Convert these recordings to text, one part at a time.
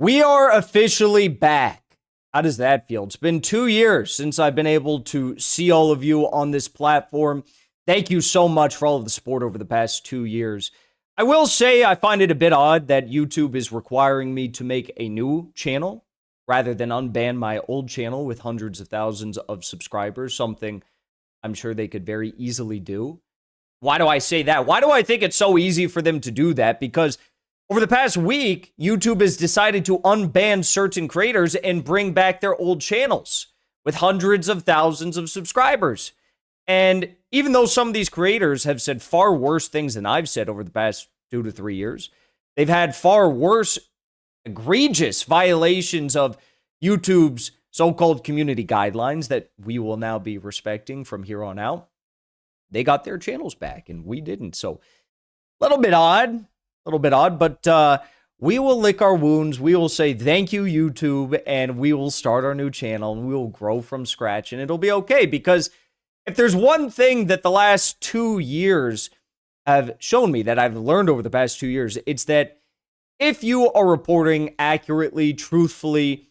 We are officially back. How does that feel? It's been 2 years since I've been able to see all of you on this platform. Thank you so much for all of the support over the past 2 years. I will say I find it a bit odd that YouTube is requiring me to make a new channel rather than unban my old channel with hundreds of thousands of subscribers, something I'm sure they could very easily do. Why do I say that? Why do I think it's so easy for them to do that? Because over the past week, YouTube has decided to unban certain creators and bring back their old channels with hundreds of thousands of subscribers. And even though some of these creators have said far worse things than I've said over the past 2 to 3 years, they've had far worse, egregious violations of YouTube's so-called community guidelines that we will now be respecting from here on out. They got their channels back and we didn't. So a little bit odd, but we will lick our wounds. We will say thank you, YouTube, and we will start our new channel and we will grow from scratch and it'll be okay. Because if there's one thing that the last 2 years have shown me that I've learned over the past 2 years, it's that if you are reporting accurately, truthfully,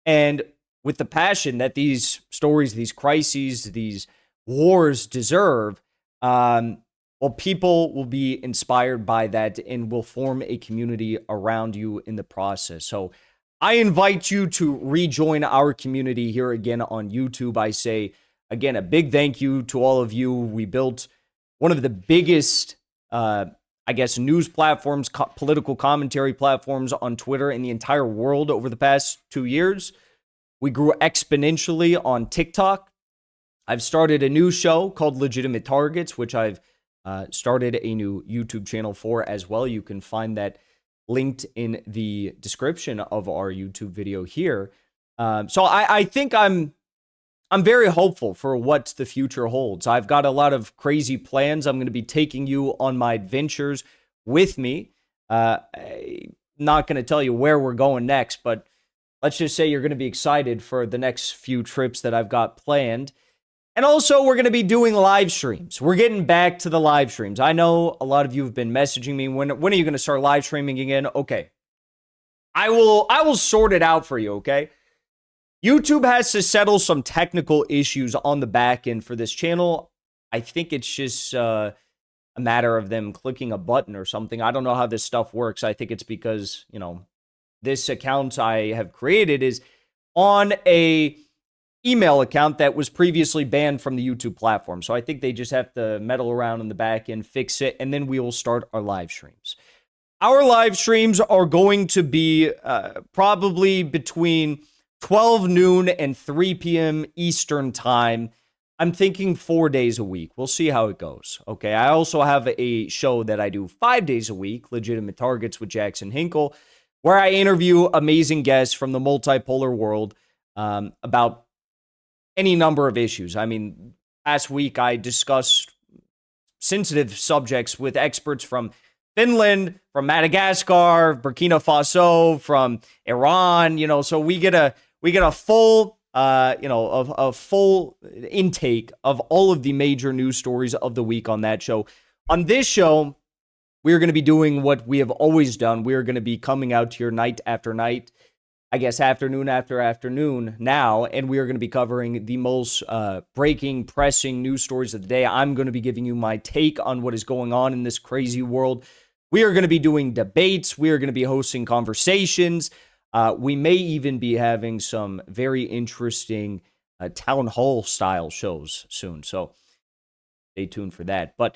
and with the passion that these stories, these crises, these wars deserve, well, people will be inspired by that and will form a community around you in the process. So I invite you to rejoin our community here again on YouTube. I say, again, a big thank you to all of you. We built one of the biggest, news platforms, political commentary platforms on Twitter in the entire world over the past 2 years. We grew exponentially on TikTok. I've started a new show called Legitimate Targets, which I've started a new YouTube channel for as well. You can find that linked in the description of our YouTube video here. So I think I'm very hopeful for what the future holds. I've got a lot of crazy plans. I'm going to be taking you on my adventures with me. I'm not going to tell you where we're going next, but let's just say you're going to be excited for the next few trips that I've got planned. And also, we're going to be doing live streams. We're getting back to the live streams. I know a lot of you have been messaging me, when are you going to start live streaming again? Okay. I will sort it out for you, okay? YouTube has to settle some technical issues on the back end for this channel. I think it's just a matter of them clicking a button or something. I don't know how this stuff works. I think it's because, this account I have created is on a email account that was previously banned from the YouTube platform. So I think they just have to meddle around in the back end, fix it, and then we will start our live streams. Our live streams are going to be probably between 12 noon and 3 p.m. Eastern time. I'm thinking 4 days a week. We'll see how it goes. Okay, I also have a show that I do 5 days a week, Legitimate Targets with Jackson Hinkle, where I interview amazing guests from the multipolar world about any number of issues. I mean, last week I discussed sensitive subjects with experts from Finland, from Madagascar, Burkina Faso, from Iran, so we get a full a full intake of all of the major news stories of the week on that show. On this show, we're going to be doing what we have always done. We're going to be coming out here night after night, I guess afternoon after afternoon now, and we are going to be covering the most breaking, pressing news stories of the day. I'm going to be giving you my take on what is going on in this crazy world. We are going to be doing debates. We are going to be hosting conversations. We may even be having some very interesting town hall style shows soon, so stay tuned for that. But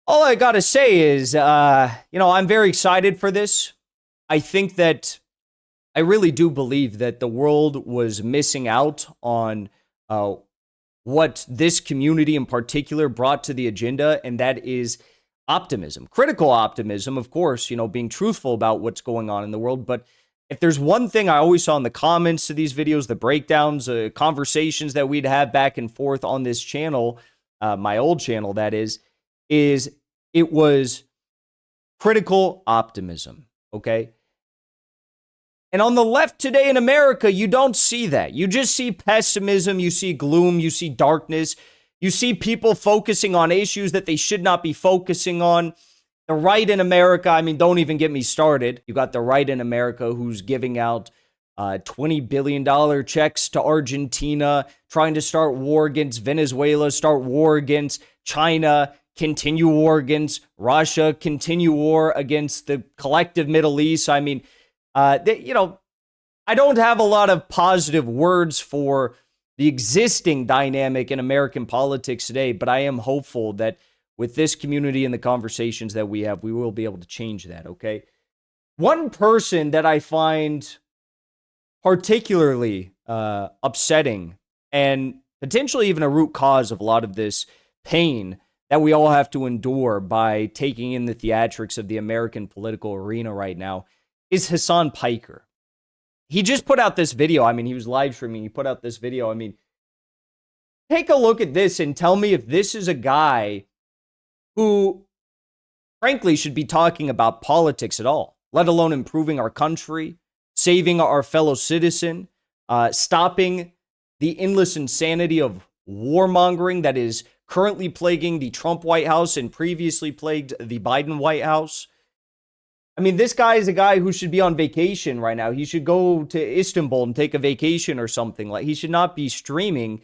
all I got to say is, I'm very excited for this. I think that I really do believe that the world was missing out on what this community in particular brought to the agenda, and that is optimism. Critical optimism, of course, being truthful about what's going on in the world. But if there's one thing I always saw in the comments to these videos, the breakdowns, conversations that we'd have back and forth on this channel, my old channel, that is it was critical optimism, okay? And on the left today in America, you don't see that. You just see pessimism, you see gloom, you see darkness, you see people focusing on issues that they should not be focusing on. The right in America, I mean, don't even get me started. You got the right in America who's giving out $20 billion checks to Argentina, trying to start war against Venezuela, start war against China, continue war against Russia, continue war against the collective Middle East. I mean, I don't have a lot of positive words for the existing dynamic in American politics today, but I am hopeful that with this community and the conversations that we have, we will be able to change that, okay? One person that I find particularly upsetting and potentially even a root cause of a lot of this pain that we all have to endure by taking in the theatrics of the American political arena right now is Hassan Piker. He just put out this video. I mean, he was live streaming. He put out this video. I mean, take a look at this and tell me if this is a guy who, frankly, should be talking about politics at all, let alone improving our country, saving our fellow citizen, stopping the endless insanity of warmongering that is currently plaguing the Trump White House and previously plagued the Biden White House. I mean, this guy is a guy who should be on vacation right now. He should go to Istanbul and take a vacation or something. Like, he should not be streaming.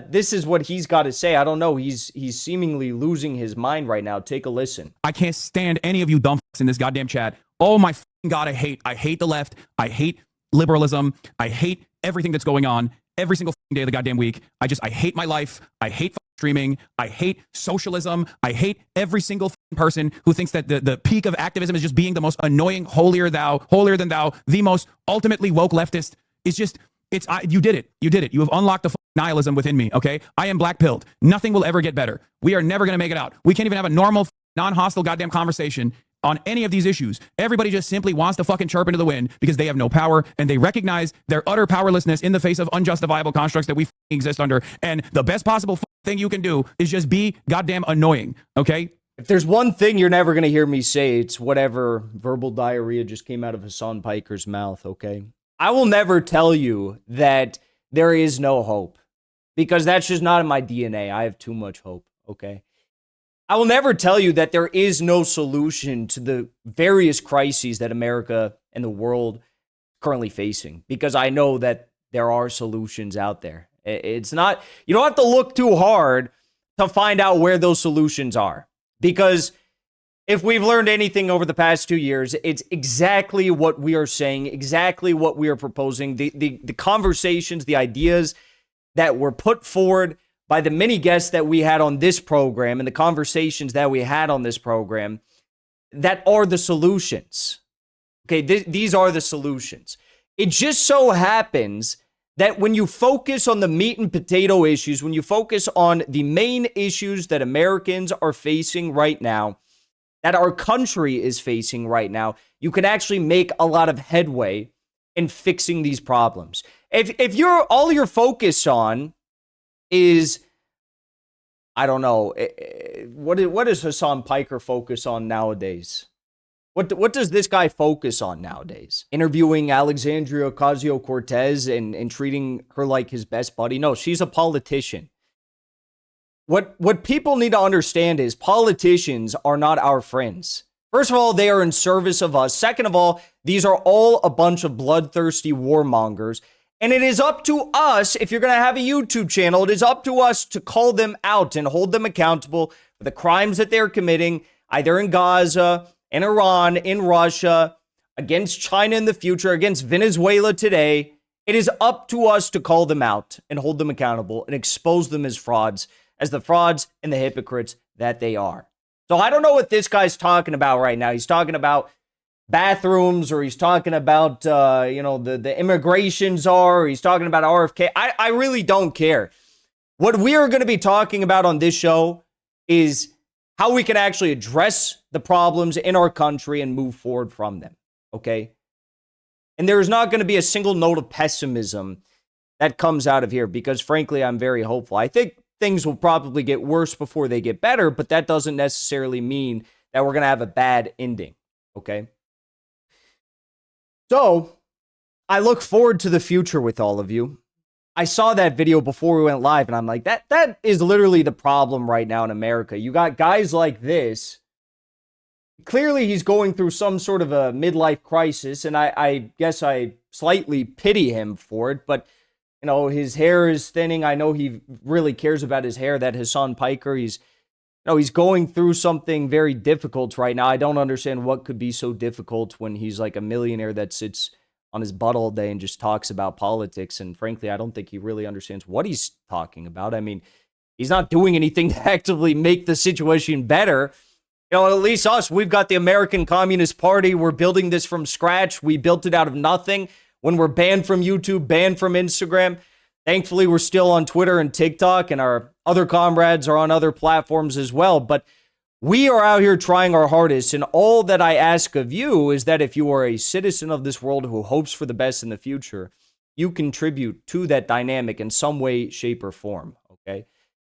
This is what he's got to say. I don't know. He's seemingly losing his mind right now. Take a listen. I can't stand any of you dumb fucks in this goddamn chat. Oh my God, I hate the left. I hate liberalism. I hate everything that's going on every single day of the goddamn week. I hate my life. I hate streaming. I hate socialism. I hate every single person who thinks that the peak of activism is just being the most annoying, holier than thou, the most ultimately woke leftist. You did it. You have unlocked the nihilism within me, okay? I am black-pilled. Nothing will ever get better. We are never going to make it out. We can't even have a normal, non-hostile goddamn conversation on any of these issues. Everybody just simply wants to fucking chirp into the wind because they have no power and they recognize their utter powerlessness in the face of unjustifiable constructs that we exist under. And the best possible thing you can do is just be goddamn annoying, okay? If there's one thing you're never going to hear me say, it's whatever verbal diarrhea just came out of Hassan Piker's mouth, okay? I will never tell you that there is no hope because that's just not in my DNA. I have too much hope, okay? I will never tell you that there is no solution to the various crises that America and the world currently facing because I know that there are solutions out there. It's not, you don't have to look too hard to find out where those solutions are because if we've learned anything over the past 2 years, it's exactly what we are saying, exactly what we are proposing, the conversations, the ideas that were put forward by the many guests that we had on this program and the conversations that we had on this program that are the solutions. Okay, these are the solutions. It just so happens that when you focus on the meat and potato issues, when you focus on the main issues that Americans are facing right now, that our country is facing right now, you can actually make a lot of headway in fixing these problems. If you're all you're focused on is, I don't know, what does Hassan Piker focus on nowadays? What does this guy focus on nowadays? Interviewing Alexandria Ocasio-Cortez and treating her like his best buddy? No, she's a politician. What people need to understand is politicians are not our friends. First of all, they are in service of us. Second of all, these are all a bunch of bloodthirsty warmongers. And it is up to us, if you're going to have a YouTube channel, it is up to us to call them out and hold them accountable for the crimes that they're committing, either in Gaza, in Iran, in Russia, against China in the future, against Venezuela today. It is up to us to call them out and hold them accountable and expose them as frauds, as the frauds and the hypocrites that they are. So I don't know what this guy's talking about right now. He's talking about bathrooms, or he's talking about, the immigration czar, or he's talking about RFK. I really don't care. What we are going to be talking about on this show is how we can actually address the problems in our country and move forward from them, okay? And there is not going to be a single note of pessimism that comes out of here because, frankly, I'm very hopeful. I think things will probably get worse before they get better, but that doesn't necessarily mean that we're going to have a bad ending, okay? So, I look forward to the future with all of you. I saw that video before we went live, and I'm like, that is literally the problem right now in America. You got guys like this clearly he's going through some sort of a midlife crisis, and I guess I slightly pity him for it, but his hair is thinning. I know he really cares about his hair, that Hassan Piker. He's going through something very difficult right now. I don't understand what could be so difficult when he's like a millionaire that sits on his butt all day and just talks about politics. And frankly, I don't think he really understands what he's talking about. I mean, he's not doing anything to actively make the situation better. At least us, we've got the American Communist Party. We're building this from scratch. We built it out of nothing. When we're banned from YouTube, banned from Instagram, thankfully, we're still on Twitter and TikTok, and our other comrades are on other platforms as well. But we are out here trying our hardest, and all that I ask of you is that if you are a citizen of this world who hopes for the best in the future, you contribute to that dynamic in some way, shape, or form, okay?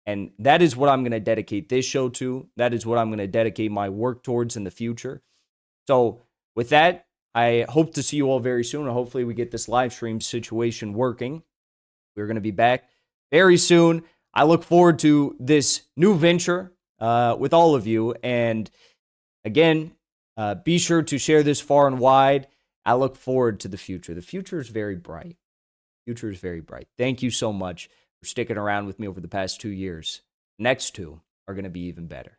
And that is what I'm going to dedicate this show to. That is what I'm going to dedicate my work towards in the future. So with that, I hope to see you all very soon, and hopefully we get this live stream situation working. We're going to be back very soon. I look forward to this new venture with all of you. And again, be sure to share this far and wide. I look forward to the future. The future is very bright. The future is very bright. Thank you so much for sticking around with me over the past 2 years. Next two are going to be even better.